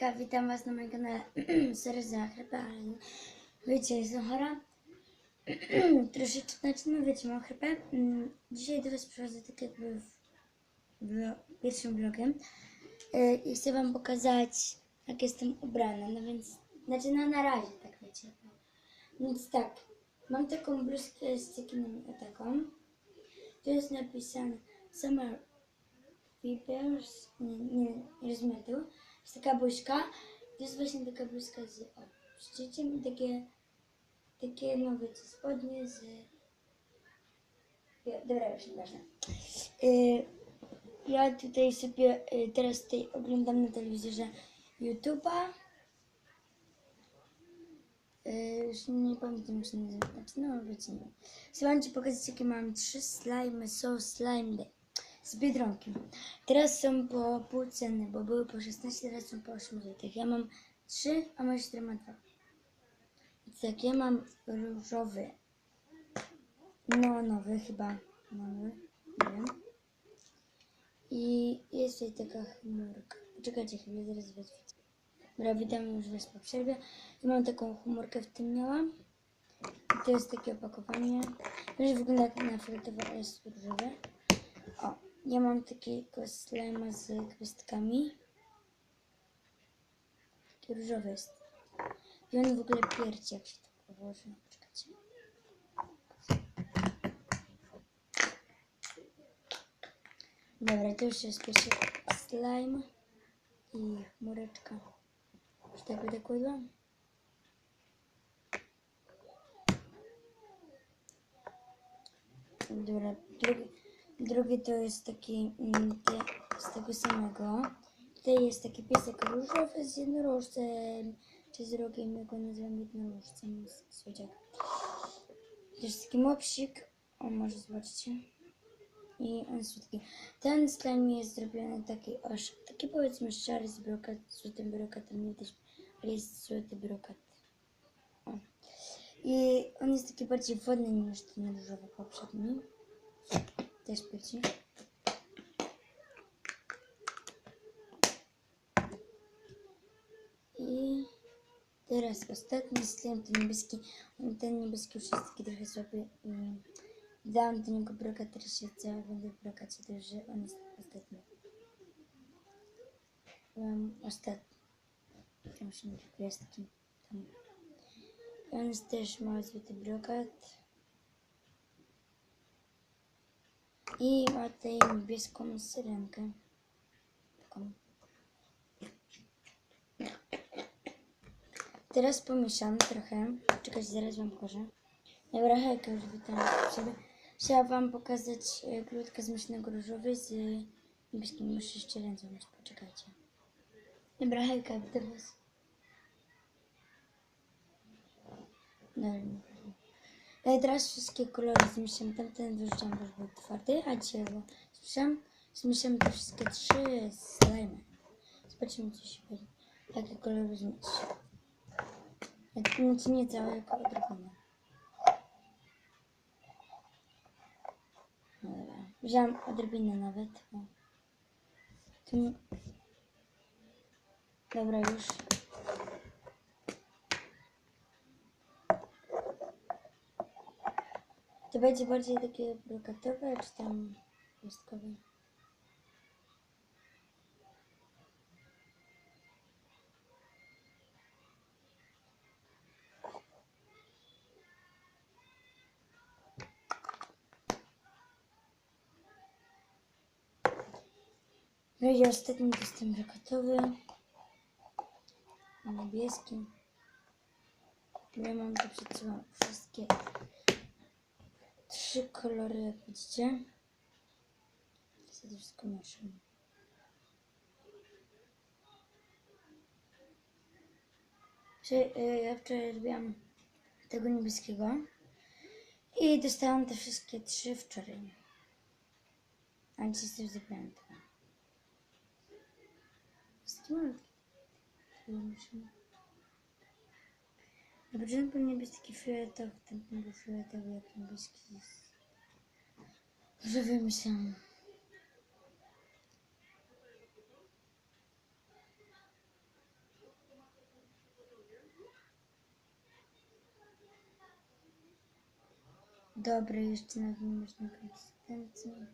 hejka, witam was na moim kanale. Sorry za chrypę, ale wiecie, jestem chora. Troszeczkę, no wiecie, mam chrypę. Dzisiaj do was przychodzę tak jakby pierwszym vlogiem. I chcę wam pokazać, jak jestem ubrana. No więc, na razie, tak wiecie. Więc tak, mam taką bluzkę z cekinami taką. Tu jest napisane Summer Vipers, nie rozumiem tego. Jest taka buźka, to jest właśnie taka bluzka z szczyciem i takie no wiecie, spodnie z... Dobra, już nieważne. Ja tutaj sobie teraz oglądam na telewizorze YouTube'a. Już nie pamiętam jak się nazywa, no wiecie nie. Chcę wam ci pokazać jakie mam 3 slimy, slime day z Biedronki. Teraz są po pół ceny, bo były po 16, teraz są po 8 zł. Ja mam 3, a mój siostra ma 2. Więc tak, ja mam różowy, nowy chyba, nowy, nie wiem. I jest tutaj taka chmurka. Poczekajcie chwilę, zaraz was widzę. Dobra, witam już was po przerwie. I mam taką chmurkę w tym miałam. I to jest takie opakowanie. To wygląda jak na fioletowo, ale jest różowe. O, ja mam takiego slima z gwiazdkami. Taki różowy jest. I on w ogóle pierci, jak się to położy. Poczekajcie. Dobra, to już jest pierwszy slime i chmureczka. Już tak będę kładła. Dobra, drugi to jest taki z tego samego. Tutaj jest taki piesek różowy z jednorożcem, czy z rogiem, jak go nazywam jednorożcem, słodziak. To jest taki mopsik, o może zobaczcie. I on jest słodki. Ten slime jest zrobiony taki powiedzmy szary z złotym brokatem, nie widać, ale jest złoty brokat. O. I on jest taki bardziej wodny niż ten różowy poprzedni. Też pieci. I teraz ostatni slime, ten niebieski już jest taki trochę słaby i dałam do niego brokat, teraz się cała będę w brokacie, to już on jest ostatni. Ostatni. Proszę, gwiazdki. Tam. On jest też ma złoty brokat. I ma tutaj niebieską syrenkę. Taką. Teraz pomieszam trochę. Czekajcie, zaraz wam pokażę. Dobra, hejka, już witam sobie. Chciałam wam pokazać grudkę zmieszanego różowy z niebieskim. Muszę jeszcze ręce mieć, poczekajcie. Dobra, hejka, witam was. Dobra. Teraz wszystkie kolory zmieszam. Tamten wyrzucam, bo już był twardy, a dzisiaj go zmieszam te wszystkie 3 slimy. Zobaczymy, co się będzie. Jakie kolory zmieszam. Znaczy nie całe, jako odrobinę. Dobra. Wziąłem odrobinę nawet. O. Tu... Dobra, już. To będzie bardziej takie brokatowe, czy tam gwiazdkowe? No i ostatni to jest ten brokatowy. Niebieski. Ja mam tu przed sobą wszystkie 3 kolory, jak widzicie. Teraz to wszystko mieszam. Ja wczoraj robiłam tego niebieskiego i dostałam te wszystkie 3 wczoraj. A dzisiaj sobie zebrałam 2. Wszystkie malutkie. Na początku niebieski fioletowy, ten był fioletowy jak niebieski jest. Że wymyślam. No. 2 Dobry, jeszcze na wymarzonej konsystencji.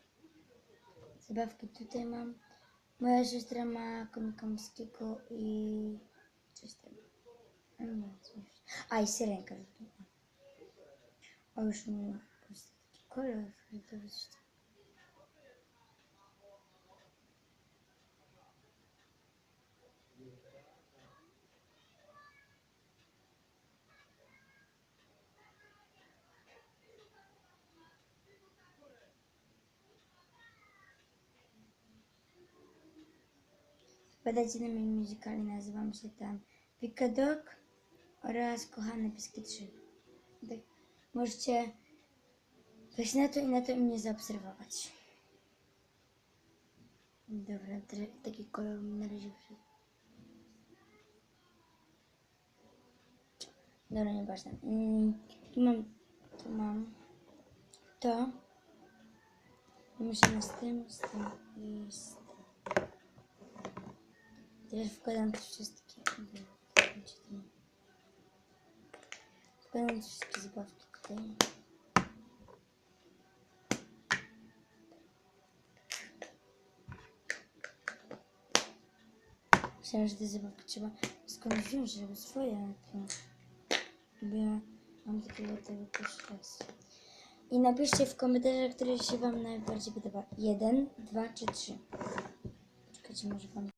Zabawki tutaj mam. Moja siostra ma komika morskiego i coś tam. A i syrenka. O, już mam po prostu taki kolor fioletowy. Wpadajcie na moim musicali, nazywam się tam Pika Dog oraz Kochane Pieski 3. Tak, możecie wejść na to i mnie zaobserwować. Dobra, taki kolor mi na razie wszedł. Dobra, nieważne. Tu mam to. Myślę z tym i z tym. Teraz wkładam te wszystkie. Wkładam te wszystkie zabawki tutaj. Myślałem, że te zabawki trzeba skąd wziąć, żeby swoje. Bo ja mam takiego tego pierwszy raz. I napiszcie w komentarzach, który się wam najbardziej podoba. 1, 2 czy 3. Czekajcie, może wam